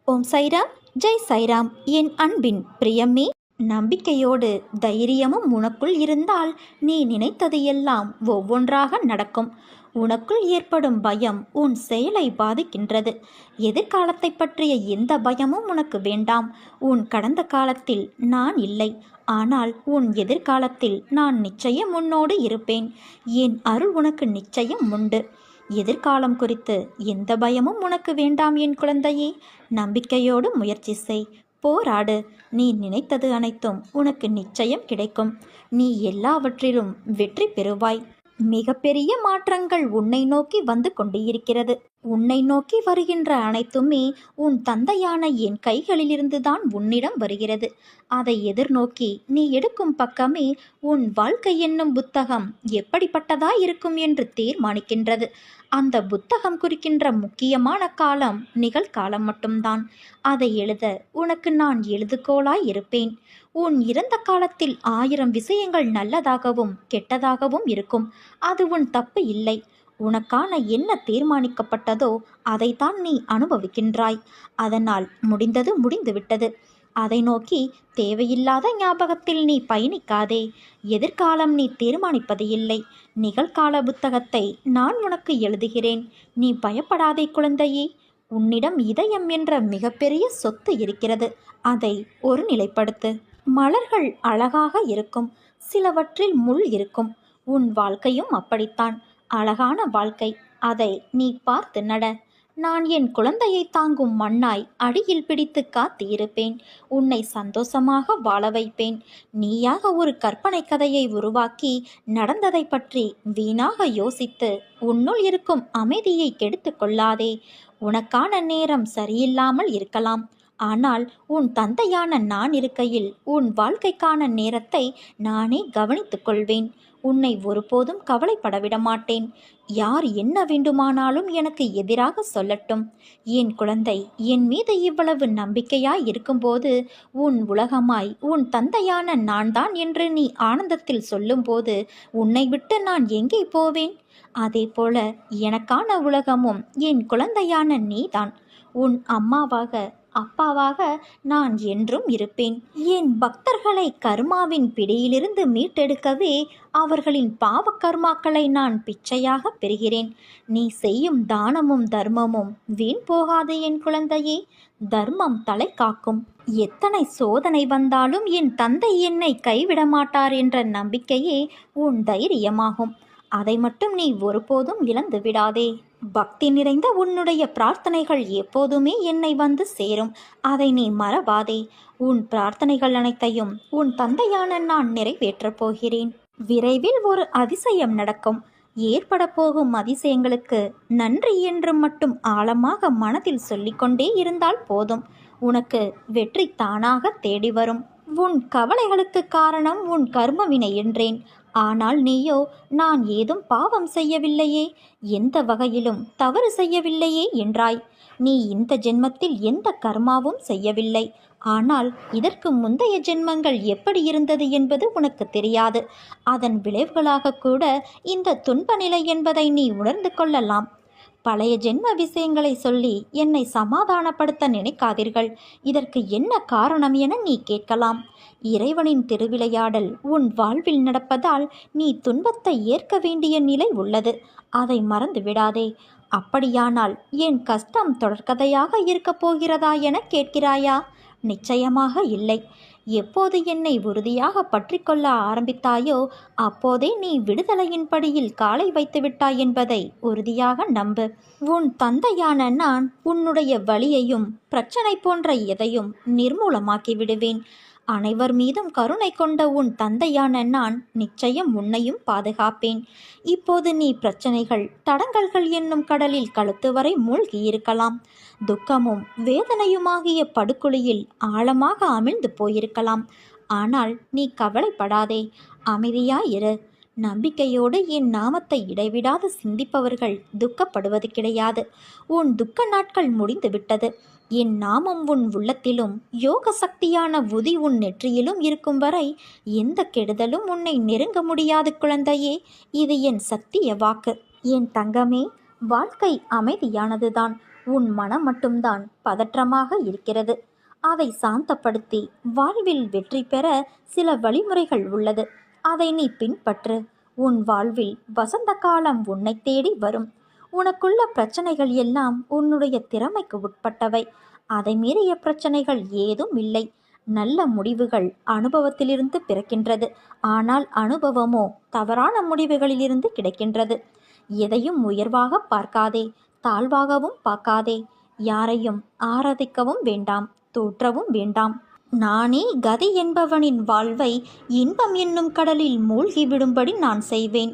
ஓம் சைராம், ஜெய் சைராம். என் அன்பின் பிரியமே, நம்பிக்கையோடு தைரியமும் உனக்குள் இருந்தால் நீ நினைத்தது எல்லாம் ஒவ்வொன்றாக நடக்கும். உனக்குள் ஏற்படும் பயம் உன் செயலை பாதிக்கின்றது. எதிர்காலத்தை பற்றிய எந்த பயமும் உனக்கு வேண்டாம். உன் கடந்த காலத்தில் நான் இல்லை, ஆனால் உன் எதிர்காலத்தில் நான் நிச்சயம் உன்னோடு இருப்பேன். என் அருள் உனக்கு நிச்சயம் உண்டு. எதிர்காலம் குறித்து எந்த பயமும் உனக்கு வேண்டாம் என் குழந்தையே. நம்பிக்கையோடு முயற்சி செய், போராடு. நீ நினைத்தது அனைத்தும் உனக்கு நிச்சயம் கிடைக்கும். நீ எல்லாவற்றிலும் வெற்றி பெறுவாய். மிகப்பெரிய மாற்றங்கள் உன்னை நோக்கி வந்து கொண்டிருக்கிறது. உன்னை நோக்கி வருகின்ற அனைத்துமே உன் தந்தையான என் கைகளிலிருந்துதான் உன்னிடம் வருகிறது. அதை எதிர்நோக்கி நீ எடுக்கும் பக்கமே உன் வாழ்க்கை என்னும் புத்தகம் எப்படிப்பட்டதாய் இருக்கும் என்று தீர்மானிக்கின்றது. அந்த புத்தகம் குறிக்கின்ற முக்கியமான காலம் நிகழ்காலம் மட்டும்தான். அதை எழுத உனக்கு நான் எழுதுகோலாய் இருப்பேன். உன் இறந்த காலத்தில் 1000 விஷயங்கள் நல்லதாகவும் கெட்டதாகவும் இருக்கும். அது உன் தப்பு இல்லை. உனக்கான என்ன தீர்மானிக்கப்பட்டதோ அதைத்தான் நீ அனுபவிக்கின்றாய். அதனால் முடிந்தது முடிந்துவிட்டது. அதை நோக்கி தேவையில்லாத ஞாபகத்தில் நீ பயணிக்காதே. எதிர்காலம் நீ தீர்மானிப்பது இல்லை. நிகழ்கால புத்தகத்தை நான் உனக்கு எழுதுகிறேன். நீ பயப்படாதே குழந்தையே. உன்னிடம் இதயம் என்ற மிகப்பெரிய சொத்து இருக்கிறது. அதை ஒரு நிலைப்படுத்து. மலர்கள் அழகாக இருக்கும், சிலவற்றில் முள் இருக்கும். உன் வாழ்க்கையும் அப்படித்தான். அழகான வாழ்க்கை, அதை நீ பார்த்து நட. நான் என் குழந்தையை தாங்கும் மண்ணாய் அடியில் பிடித்து காத்து இருப்பேன். உன்னை சந்தோஷமாக வாழ வைப்பேன். நீயாக ஒரு கற்பனை கதையை உருவாக்கி நடந்ததை பற்றி வீணாக யோசித்து உன்னுள் இருக்கும் அமைதியை கெடுத்து கொள்ளாதே. உனக்கான நேரம் சரியில்லாமல் இருக்கலாம், ஆனால் உன் தந்தையான நான் இருக்கையில் உன் வாழ்க்கைக்கான நேரத்தை நானே கவனித்துக் கொள்வேன். உன்னை ஒருபோதும் கவலைப்படவிட மாட்டேன். யார் என்ன வேண்டுமானாலும் எனக்கு எதிராக சொல்லட்டும். என் குழந்தை, என் மீது இவ்வளவு நம்பிக்கையாய் இருக்கும்போது, உன் உலகமாய் உன் தந்தையான நான் தான் என்று நீ ஆனந்தத்தில் சொல்லும்போது உன்னை விட்டு நான் எங்கே போவேன்? அதே போல எனக்கான உலகமும் என் குழந்தையான நீதான். உன் அம்மாவாக அப்பாவாக நான் என்றும் இருப்பேன். என் பக்தர்களை கர்மாவின் பிடியிலிருந்து மீட்டெடுக்கவே அவர்களின் பாவ கர்மாக்களை நான் பிச்சையாக பெறுகிறேன். நீ செய்யும் தானமும் தர்மமும் வீண் போகாது என் குழந்தையே. தர்மம் தலை காக்கும். எத்தனை சோதனை வந்தாலும் என் தந்தை என்னை கைவிட மாட்டார் என்ற நம்பிக்கையே உன் தைரியமாகும். அதை மட்டும் நீ ஒருபோதும் இழந்து விடாதே. பக்தி நிறைந்த உன்னுடைய பிரார்த்தனைகள் எப்போதுமே என்னை வந்து சேரும். அதை நீ மறவாதே. உன் பிரார்த்தனைகள் அனைத்தையும் உன் தந்தையான நான் நிறைவேற்றப் போகிறேன். விரைவில் ஒரு அதிசயம் நடக்கும். ஏற்பட போகும் அதிசயங்களுக்கு நன்றி என்று மட்டும் ஆழமாக மனதில் சொல்லிக்கொண்டே இருந்தால் போதும். உனக்கு வெற்றி தானாக தேடி வரும். உன் கவலைகளுக்கு காரணம் உன் கர்மவினை என்றேன். ஆனால் நீயோ நான் ஏதும் பாவம் செய்யவில்லையே, எந்த வகையிலும் தவறு செய்யவில்லையே என்றாய். நீ இந்த ஜென்மத்தில் எந்த கர்மாவும் செய்யவில்லை. ஆனால் இதற்கு முந்தைய ஜென்மங்கள் எப்படி இருந்தது என்பது உனக்கு தெரியாது. அதன் விளைவுகளாக கூட இந்த துன்ப நிலை என்பதை நீ உணர்ந்து கொள்ளலாம். பழைய ஜென்ம விஷயங்களை சொல்லி என்னை சமாதானப்படுத்த நினைக்காதீர்கள். இதற்கு என்ன காரணம் என நீ கேட்கலாம். இறைவனின் திருவிளையாடல் உன் வாழ்வில் நடப்பதால் நீ துன்பத்தை ஏற்க வேண்டிய நிலை உள்ளது. அதை மறந்து விடாதே. அப்படியானால் என் கஷ்டம் தொடர்கதையாக இருக்கப் போகிறதா என கேட்கிறாயா? நிச்சயமாக இல்லை. எப்போது என்னை உறுதியாக பற்றி கொள்ள ஆரம்பித்தாயோ அப்போதே நீ விடுதலையின் படியில் காலை வைத்து விட்டாய் என்பதை உறுதியாக நம்பு. உன் தந்தையான நான் உன்னுடைய வலியையும் பிரச்சனை போன்ற எதையும் நிர்மூலமாக்கி விடுவேன். அனைவர் மீதும் கருணை கொண்ட உன் தந்தையான நான் நிச்சயம் உன்னையும் பாதுகாப்பேன். இப்போது நீ பிரச்சனைகள் தடங்கல்கள் என்னும் கடலில் கழுத்து வரை மூழ்கியிருக்கலாம். துக்கமும் வேதனையுமாகிய படுகுழியில் ஆழமாக அமிழ்ந்து போயிருக்கலாம். ஆனால் நீ கவலைப்படாதே, அமைதியாயிரு. நம்பிக்கையோடு என் நாமத்தை இடைவிடாது சிந்திப்பவர்கள் துக்கப்படுவது கிடையாது. உன் துக்க நாட்கள் முடிந்துவிட்டது. என் நாமம் உன் உள்ளத்திலும் யோக சக்தியான உதி உன் நெற்றியிலும் இருக்கும் வரை எந்த கெடுதலும் உன்னை நெருங்க முடியாது குழந்தையே. இது என் சத்திய வாக்கு. என் தங்கமே, வாழ்க்கை அமைதியானதுதான். உன் மனம் மட்டும்தான் பதற்றமாக இருக்கிறது. அதை சாந்தப்படுத்தி வாழ்வில் வெற்றி பெற சில வழிமுறைகள் உள்ளது. அதை நீ பின்பற்று. உன் வாழ்வில் வசந்த காலம் உன்னை தேடி வரும். உனக்குள்ள பிரச்சனைகள் எல்லாம் உன்னுடைய திறமைக்கு உட்பட்டவை. அதை மீறிய பிரச்சனைகள் ஏதும் இல்லை. நல்ல முடிவுகள் அனுபவத்திலிருந்து பிறக்கின்றது. ஆனால் அனுபவமோ தவறான முடிவுகளிலிருந்து கிடைக்கின்றது. எதையும் உயர்வாக பார்க்காதே, தாழ்வாகவும் பார்க்காதே. யாரையும் ஆராதிக்கவும் வேண்டாம், தோற்றவும் வேண்டாம். நானே கதி என்பவனின் வாழ்வை இன்பம் என்னும் கடலில் மூழ்கி விடும்படி நான் செய்வேன்.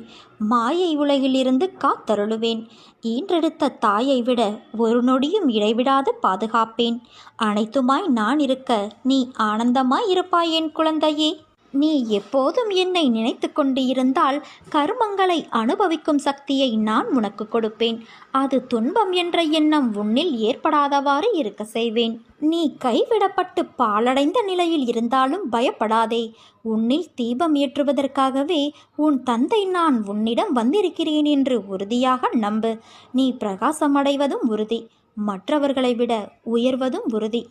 மாயை உலகிலிருந்து காத்தருளுவேன். ஈன்றெடுத்த தாயை விட ஒரு நொடியும் இடைவிடாது பாதுகாப்பேன். அனைத்துமாய் நான் இருக்க நீ ஆனந்தமாய் இருப்பாய் என் குழந்தையே. நீ எப்போதும் என்னை நினைத்து கொண்டு இருந்தால் கர்மங்களை அனுபவிக்கும் சக்தியை நான் உனக்கு கொடுப்பேன். அது துன்பம் என்ற எண்ணம் உன்னில் ஏற்படாதவாறு இருக்க செய்வேன். நீ கைவிடப்பட்டு பாழடைந்த நிலையில் இருந்தாலும் பயப்படாதே. உன்னில் தீபம் ஏற்றுவதற்காகவே உன் தந்தை நான் உன்னிடம் வந்திருக்கிறேன் என்று உறுதியாக நம்பு. நீ பிரகாசமடைவதும் உறுதி, மற்றவர்களை விட உயர்வதும் உறுதி.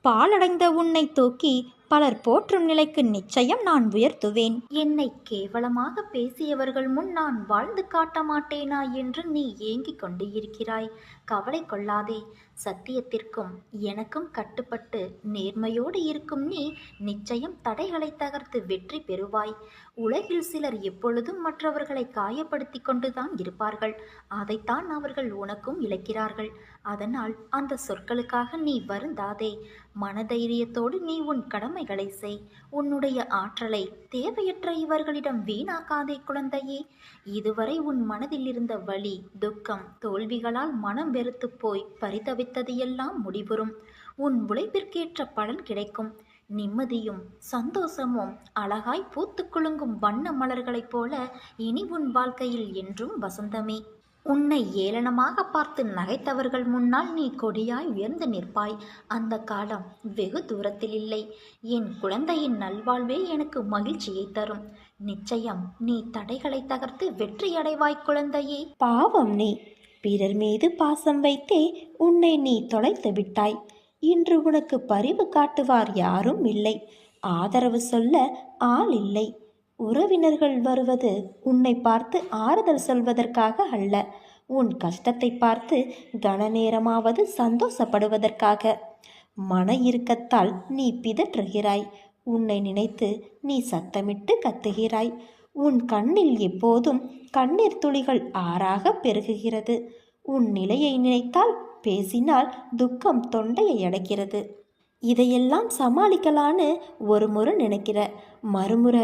பாழடைந்த உன்னை தூக்கி பலர் போற்றும் நிலைக்கு நிச்சயம் நான் உயர்த்துவேன். என்னை கேவலமாக பேசியவர்கள் முன் நான் வாழ்ந்து காட்ட மாட்டேனா என்று நீ ஏங்கிக் கொண்டு இருக்கிறாய். கவலை கொள்ளாதே. சத்தியத்திற்கும் எனக்கும் கட்டுப்பட்டு நேர்மையோடு இருக்கும் நீ நிச்சயம் தடைகளை தகர்த்து வெற்றி பெறுவாய். உலகில் சிலர் எப்பொழுதும் மற்றவர்களை காயப்படுத்தி கொண்டுதான் இருப்பார்கள். அதைத்தான் அவர்கள் உனக்கும் இழைக்கிறார்கள். அதனால் அந்த சொற்களுக்காக நீ வருந்தாதே. மனதைரியத்தோடு நீ உன் கடமைகளை செய். உன்னுடைய ஆற்றலை தேவையற்ற இவர்களிடம் வீணாக்காதே குழந்தையே. இதுவரை உன் மனதில் இருந்த வலி, துக்கம், தோல்விகளால் மனம் வெறுத்து போய் பரிதவித்தது எல்லாம் முடிவுறும். உன் உழைப்பிற்கேற்ற பலன் கிடைக்கும். நிம்மதியும் சந்தோஷமும் அழகாய் பூத்து குலுங்கும் வண்ண மலர்களைப் போல இனி உன் வாழ்க்கையில் என்றும் வசந்தமே. உன்னை ஏளனமாக பார்த்து நகைத்தவர்கள் முன்னால் நீ கொடியாய் உயர்ந்து நிற்பாய். அந்த காலம் வெகு தூரத்தில் இல்லை. என் குழந்தையின் நல்வாழ்வே எனக்கு மகிழ்ச்சியை தரும். நிச்சயம் நீ தடைகளை தகர்த்து வெற்றியடைவாய் குழந்தையே. பாவம் நீ பிறர் மீது பாசம் வைத்தே உன்னை நீ தொலைத்து விட்டாய். இன்று உனக்கு பரிவு காட்டுவார் யாரும் இல்லை. ஆதரவு சொல்ல ஆள் இல்லை. உறவினர்கள் வருவது உன்னை பார்த்து ஆறுதல் சொல்வதற்காக அல்ல, உன் கஷ்டத்தை பார்த்து கனநேரமாவது சந்தோஷப்படுவதற்காக. மன இறுக்கத்தால் நீ பிதற்றுகிறாய். உன்னை நினைத்து நீ சத்தமிட்டு கத்துகிறாய். உன் கண்ணில் எப்போதும் கண்ணீர் துளிகள் ஆறாக பெருகுகிறது. உன் நிலையை நினைத்தால், பேசினால் துக்கம் தொண்டையை அடைக்கிறது. இதையெல்லாம் சமாளிக்கலான்னு ஒரு முறை நினைக்கிற, மறுமுறை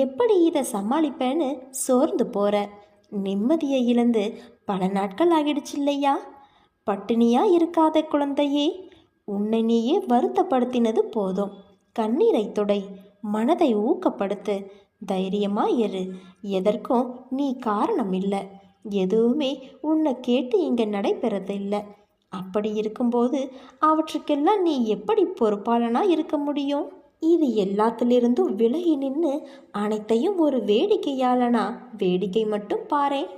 எப்படி இதை சமாளிப்பேன்னு சோர்ந்து போகிற. நிம்மதியை இழந்து பல நாட்கள் ஆகிடுச்சு இல்லையா? பட்டினியா இருக்காத குழந்தையே. உன்னை நீயே வருத்தப்படுத்தினது போதும். கண்ணீரை துடை, மனதை ஊக்கப்படுத்து, தைரியமா இரு. எதற்கும் நீ காரணம் இல்லை. எதுவுமே உன்னை கேட்டு இங்கே நடைபெறதில்லை. அப்படி இருக்கும்போது அவற்றுக்கெல்லாம் நீ எப்படி பொறுப்பாளனா இருக்க முடியும்? இது எல்லாத்திலிருந்தும் விலகி நின்று அனைத்தையும் ஒரு வேடிக்கையாளனா வேடிக்கை மட்டும் பாரேன்.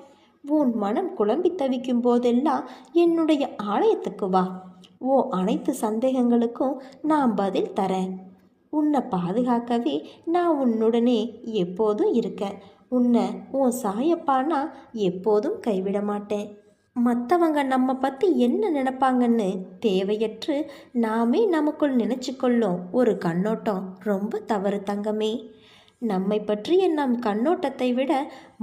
உன் மனம் குழம்பி தவிக்கும் போதெல்லாம் என்னுடைய ஆலயத்துக்கு வா. அனைத்து சந்தேகங்களுக்கும் நான் பதில் தரேன். உன்னை பாதுகாக்கவே நான் உன்னுடனே எப்போதும் இருக்கேன். உன்னை உன் சாயப்பானா எப்போதும் கைவிட மாட்டேன். மற்றவங்க நம்ம பற்றி என்ன நினைப்பாங்கன்னு தேவையற்று நாமே நமக்குள் நினச்சிக்கொள்ளும் ஒரு கண்ணோட்டம் ரொம்ப தவறு தங்கமே. நம்மை பற்றிய நம் கண்ணோட்டத்தை விட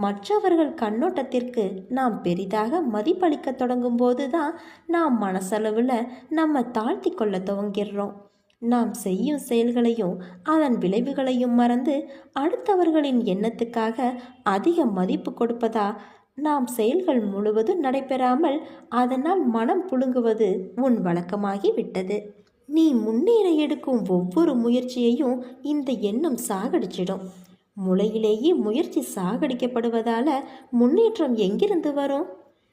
மற்றவர்கள் கண்ணோட்டத்திற்கு நாம் பெரிதாக மதிப்பளிக்க தொடங்கும் போது தான் நாம் மனசளவில் நம்ம தாழ்த்தி கொள்ள துவங்கிடுறோம். நாம் செய்யும் செயல்களையும் அதன் விளைவுகளையும் மறந்து அடுத்தவர்களின் எண்ணத்துக்காக அதிக மதிப்பு கொடுப்பதா நாம் செயல்கள் முழுவதும் நடைபெறாமல் அதனால் மனம் புழுங்குவது உன் வழக்கமாகி விட்டது. நீ முன்னேற எடுக்கும் ஒவ்வொரு முயற்சியையும் இந்த எண்ணம் சாகடிச்சிடும். முளையிலேயே முயற்சி சாகடிக்கப்படுவதால முன்னேற்றம் எங்கிருந்து வரும்?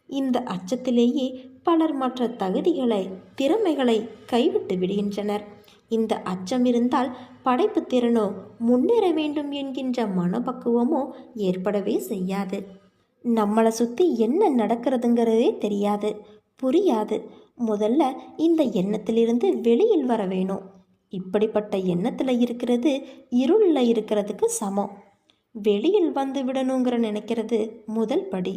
இந்த அச்சத்திலேயே பலர் மற்ற தகுதிகளை, திறமைகளை கைவிட்டு விடுகின்றனர். இந்த அச்சம் இருந்தால் படைப்பு திறனோ முன்னேற வேண்டும் என்கின்ற மனப்பக்குவமோ ஏற்படவே செய்யாது. நம்மளை சுற்றி என்ன நடக்கிறதுங்கிறதே தெரியாது. புரியாது. முதல்ல இந்த எண்ணத்திலிருந்து வெளியில் வர வேணும். இப்படிப்பட்ட எண்ணத்தில் இருக்கிறது இருளில் இருக்கிறதுக்கு சமம். வெளியில் வந்து விடணுங்கிற நினைக்கிறது முதல் படி.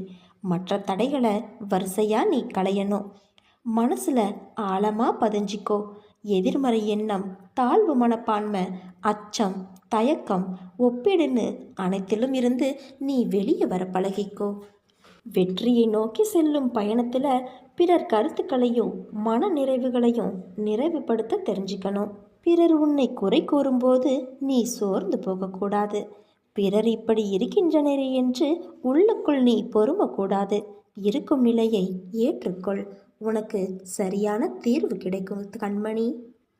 மற்ற தடைகளை வரிசையாக நீ களையணும். மனசில் ஆழமாக பதிஞ்சிக்கோ. எதிர்மறை எண்ணம், தாழ்வு மனப்பான்மை, அச்சம், தயக்கம், ஒப்பீடுன்னு அனைத்திலும் இருந்து நீ வெளியே வர பழகிக்கோ. வெற்றியை நோக்கி செல்லும் பயணத்தில் பிறர் கருத்துக்களையும் மன நிறைவுகளையும் நிறைவுபடுத்த தெரிஞ்சுக்கணும். பிறர் உன்னை குறை கூறும்போது நீ சோர்ந்து போகக்கூடாது. பிறர் இப்படி இருக்கின்றனரே என்று உள்ளுக்குள் நீ பொறுமக்கூடாது. இருக்கும் நிலையை ஏற்றுக்கொள். உனக்கு சரியான தீர்வு கிடைக்கும் கண்மணி.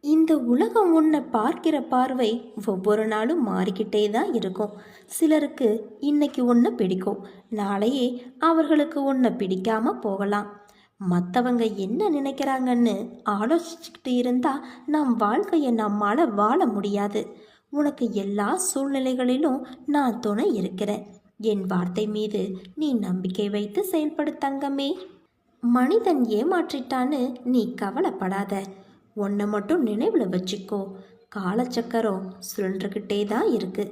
இந்த உலகம் உன்னை பார்க்கிற பார்வை ஒவ்வொரு நாளும் மாறிக்கிட்டே தான் இருக்கும். சிலருக்கு இன்னைக்கு உன்னை பிடிக்கும், நாளையே அவர்களுக்கு உன்னை பிடிக்காம போகலாம். மற்றவங்க என்ன நினைக்கிறாங்கன்னு ஆலோசிச்சுக்கிட்டு இருந்தால் நம் வாழ்க்கையை நம்மால் வாழ முடியாது. உனக்கு எல்லா சூழ்நிலைகளிலும் நான் துணை இருக்கிறேன். என் வார்த்தை மீது நீ நம்பிக்கை வைத்து செயல்படு தங்கமே. மனிதன் ஏமாற்றிட்டான்னு நீ கவலைப்படாத. உன்னை மட்டும் நினைவில் வச்சுக்கோ. காலச்சக்கரம் சுழன்றுக்கிட்டே தான் இருக்கு.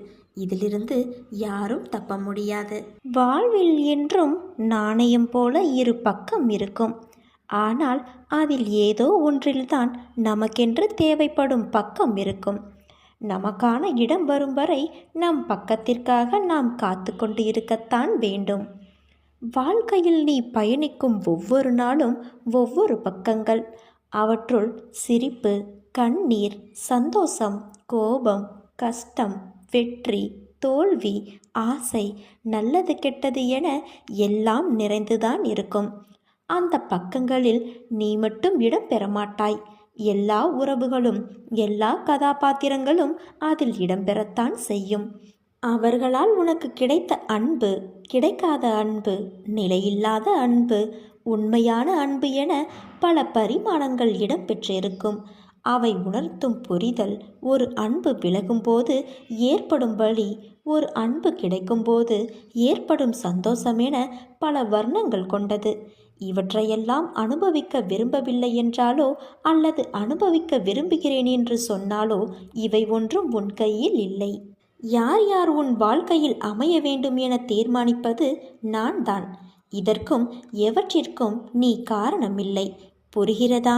இதிலிருந்து யாரும் தப்ப முடியாது. வாழ்வில் என்றும் நாணயம் போல இரு பக்கம் இருக்கும். ஆனால் அதில் ஏதோ ஒன்றில்தான் நமக்கென்று தேவைப்படும் பக்கம் இருக்கும். நமக்கான இடம் வரும் வரை நம் பக்கத்திற்காக நாம் காத்து கொண்டு இருக்கத்தான் வேண்டும். வாழ்க்கையில் நீ பயணிக்கும் ஒவ்வொரு நாளும் ஒவ்வொரு பக்கங்கள். அவற்றுள் சிரிப்பு, கண்ணீர், சந்தோஷம், கோபம், கஷ்டம், வெற்றி, தோல்வி, ஆசை, நல்லது கெட்டது என எல்லாம் நிறைந்துதான் இருக்கும். அந்த பக்கங்களில் நீ மட்டும் இடம் பெறமாட்டாய். எல்லா உறவுகளும் எல்லா கதாபாத்திரங்களும் அதில் இடம்பெறத்தான் செய்யும். அவர்களால் உனக்கு கிடைத்த அன்பு, கிடைக்காத அன்பு, நிலையில்லாத அன்பு, உண்மையான அன்பு என பல பரிமாணங்கள் இடம்பெற்றிருக்கும். அவை உணர்த்தும் புரிதல் ஒரு அன்பு விலகும்போது ஏற்படும் வழி, ஒரு அன்பு கிடைக்கும்போது ஏற்படும் சந்தோஷம் என பல வர்ணங்கள் கொண்டது. இவற்றையெல்லாம் அனுபவிக்க விரும்பவில்லை என்றாலோ அல்லது அனுபவிக்க விரும்புகிறேன் என்று சொன்னாலோ இவை ஒன்றும் உன் கையில் இல்லை. யார் யார் உன் வாழ்க்கையில் அமைய வேண்டும் என தீர்மானிப்பது நான் தான். இதற்கும் எவற்றிற்கும் நீ காரணமில்லை. புரிகிறதா?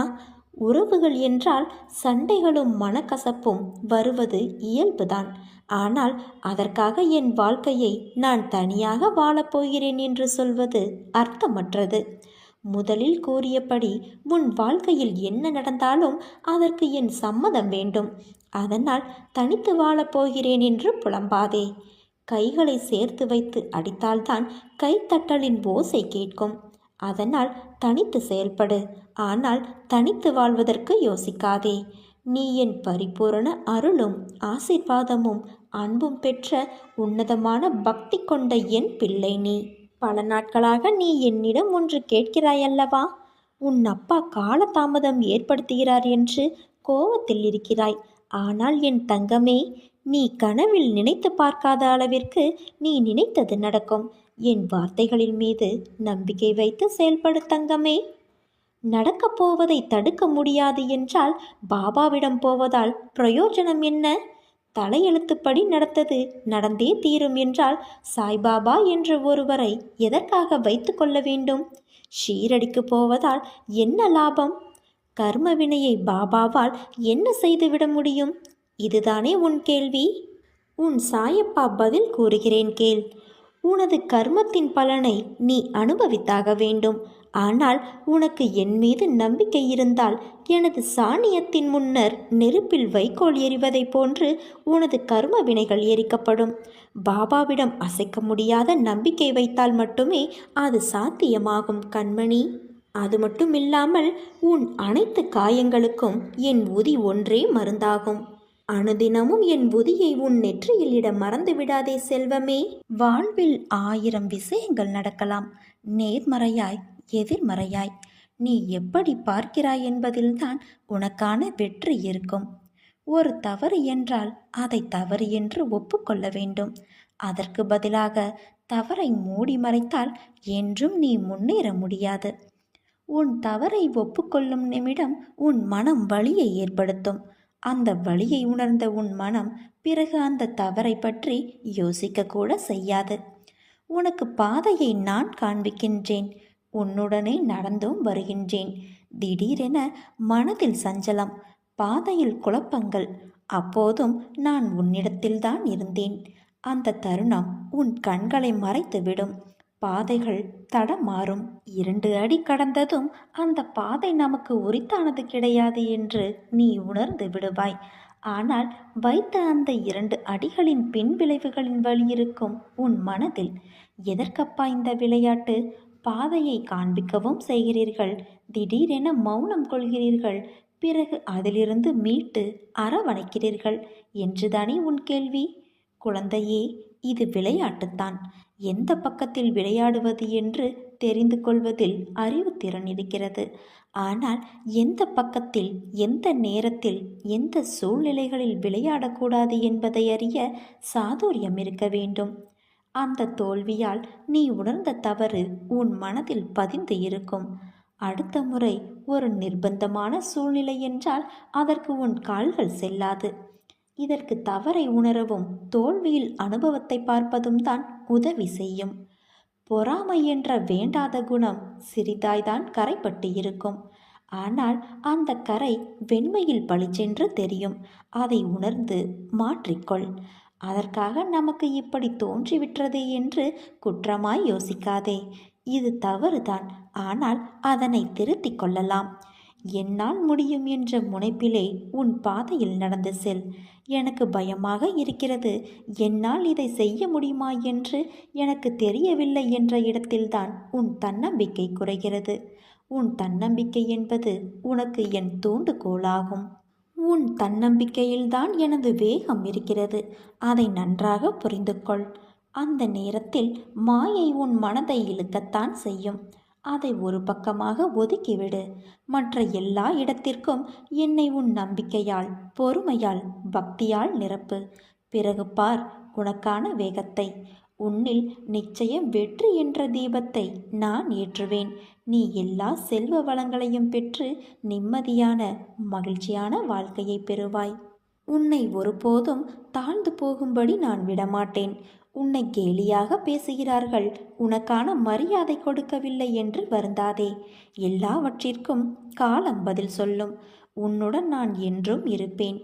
உறவுகள் என்றால் சண்டைகளும் மனக்கசப்பும் வருவது இயல்புதான். ஆனால் அதற்காக என் வாழ்க்கையை நான் தனியாக வாழப்போகிறேன் என்று சொல்வது அர்த்தமற்றது. முதலில் கூறியபடி உன் வாழ்க்கையில் என்ன நடந்தாலும் அதற்கு என் சம்மதம் வேண்டும். அதனால் தனித்து வாழப்போகிறேன் என்று புலம்பாதே. கைகளை சேர்த்து வைத்து அடித்தால்தான் கைத்தட்டலின் ஓசை கேட்கும். அதனால் தனித்து செயல்படு. ஆனால் தனித்து வாழ்வதற்கு யோசிக்காதே. நீ என் பரிபூரண அருளும் ஆசீர்வாதமும் அன்பும் பெற்ற உன்னதமான பக்தி கொண்ட என் பிள்ளை நீ. பல நாட்களாக நீ என்னிடம் ஒன்று கேட்கிறாயல்லவா? உன் அப்பா காலதாமதம் ஏற்படுத்துகிறார் என்று கோபத்தில் இருக்கிறாய். ஆனால் என் தங்கமே, நீ கனவில் நினைத்து பார்க்காத அளவிற்கு நீ நினைத்தது நடக்கும். என் வார்த்தைகளின் மீது நம்பிக்கை வைத்து செயல்படு தங்கமே. நடக்கப் போவதை தடுக்க முடியாது என்றால் பாபாவிடம் போவதால் பிரயோஜனம் என்ன? தலையெழுத்துப்படி நடந்தது நடந்தே தீரும் என்றால் சாய்பாபா என்ற ஒருவரை எதற்காக வைத்து கொள்ள வேண்டும்? ஷீரடிக்கு போவதால் என்ன லாபம்? கர்ம வினையை பாபாவால் என்ன செய்துவிட முடியும்? இதுதானே உன் கேள்வி. உன் சாயப்பா பதில் கூறுகிறேன் கேள். உனது கர்மத்தின் பலனை நீ அனுபவித்தாக வேண்டும். ஆனால் உனக்கு என் மீது நம்பிக்கை இருந்தால் எனது சாணியத்தின் முன்னர் நெருப்பில் வைக்கோல் எறிவதைப் போன்று உனது கர்ம வினைகள் எரிக்கப்படும். பாபாவிடம் அசைக்க முடியாத நம்பிக்கை வைத்தால் மட்டுமே அது சாத்தியமாகும் கண்மணி. அது மட்டும் இல்லாமல் உன் அனைத்து காயங்களுக்கும் என் உதி ஒன்றே மருந்தாகும். அனுதினமும் என் புதியை உன் நெற்றியில் இட மறந்து விடாதே செல்வமே. வாழ்வில் 1000 விஷயங்கள் நடக்கலாம். நேர்மறையாய், எதிர்மறையாய். நீ எப்படி பார்க்கிறாய் என்பதில்தான் உனக்கான வெற்றி இருக்கும். ஒரு தவறு என்றால் அதை தவறு என்று ஒப்புக்கொள்ள வேண்டும். அதற்கு பதிலாக தவறை மூடி மறைத்தால் என்றும் நீ முன்னேற முடியாது. உன் தவறை ஒப்புக்கொள்ளும் நிமிடம் உன் மனம் வலியை ஏற்படுத்தும். அந்த வலியை உணர்ந்த உன் மனம் பிறகு அந்த தவறை பற்றி யோசிக்க கூட செய்யாது. உனக்கு பாதையை நான் காண்பிக்கின்றேன். உன்னுடனே நடந்தும் வருகின்றேன். திடீரென மனதில் சஞ்சலம், பாதையில் குழப்பங்கள். அப்போதும் நான் உன்னிடத்தில்தான் இருந்தேன். அந்த தருணம் உன் கண்களை மறைத்துவிடும். பாதைகள் தடமாறும். 2 அடி கடந்ததும் அந்த பாதை நமக்கு உரித்தானது கிடையாது என்று நீ உணர்ந்து விடுவாய். ஆனால் வைத்த அந்த 2 அடிகளின் பின்விளைவுகளின் வழி இருக்கும் உன் மனதில். எதற்கப்பா இந்த விளையாட்டு? பாதையை காண்பிக்கவும் செய்கிறீர்கள், திடீரென மௌனம் கொள்கிறீர்கள், பிறகு அதிலிருந்து மீட்டு அரவணைக்கிறீர்கள் என்றுதானே உன் கேள்வி? குழந்தையே, இது விளையாட்டுத்தான். எந்த பக்கத்தில் விளையாடுவது என்று தெரிந்து கொள்வதில் அறிவுத்திறன் இருக்கிறது. ஆனால் எந்த பக்கத்தில், எந்த நேரத்தில், எந்த சூழ்நிலைகளில் விளையாடக்கூடாது என்பதை அறிய சாதுரியம் இருக்க வேண்டும். அந்த தோல்வியால் நீ உணர்ந்த தவறு உன் மனதில் பதிந்து இருக்கும். அடுத்த முறை ஒரு நிர்பந்தமான சூழ்நிலை என்றால் அதற்கு உன் கால்கள் செல்லாது. இதற்கு தவறை உணரவும் தோல்வியில் அனுபவத்தை பார்ப்பதும் தான் உதவி செய்யும். பொறாமை என்ற வேண்டாத குணம் சிறிதாய்தான் கரைப்பட்டு இருக்கும். ஆனால் அந்த கரை வெண்மையில் பளிச்சென்று தெரியும். அதை உணர்ந்து மாற்றிக்கொள். அதற்காக நமக்கு இப்படி தோன்றிவிட்டதே என்று குற்றமாய் யோசிக்காதே. இது தவறுதான், ஆனால் அதனை திருத்திக் கொள்ளலாம். என்னால் முடியும் என்ற முனைப்பிலே உன் பாதையில் நடந்து செல். எனக்கு பயமாக இருக்கிறது, என்னால் இதை செய்ய முடியுமா என்று எனக்கு தெரியவில்லை என்ற இடத்தில்தான் உன் தன்னம்பிக்கை குறைகிறது. உன் தன்னம்பிக்கை என்பது உனக்கு என் தூண்டுகோலாகும். உன் தன்னம்பிக்கையில்தான் எனது வேகம் இருக்கிறது. அதை நன்றாக புரிந்து கொள். அந்த நேரத்தில் மாயை உன் மனதை இழுக்கத்தான் செய்யும். அதை ஒரு பக்கமாக ஒதுக்கிவிடு. மற்ற எல்லா இடத்திற்கும் என்னை உன் நம்பிக்கையால், பொறுமையால், பக்தியால் நிரப்பு. பிறகு பார் உனக்கான வேகத்தை. உன்னில் நிச்சயம் வெற்றி என்ற தீபத்தை நான் ஏற்றுவேன். நீ எல்லா செல்வ வளங்களையும் பெற்று நிம்மதியான, மகிழ்ச்சியான வாழ்க்கையை பெறுவாய். உன்னை ஒருபோதும் தாழ்ந்து போகும்படி நான் விடமாட்டேன். உன்னை கேலியாக பேசுகிறார்கள், உனக்கான மரியாதை கொடுக்கவில்லை என்று வருந்தாதே. எல்லாவற்றிற்கும் காலம் பதில் சொல்லும். உன்னுடன் நான் என்றும் இருப்பேன்.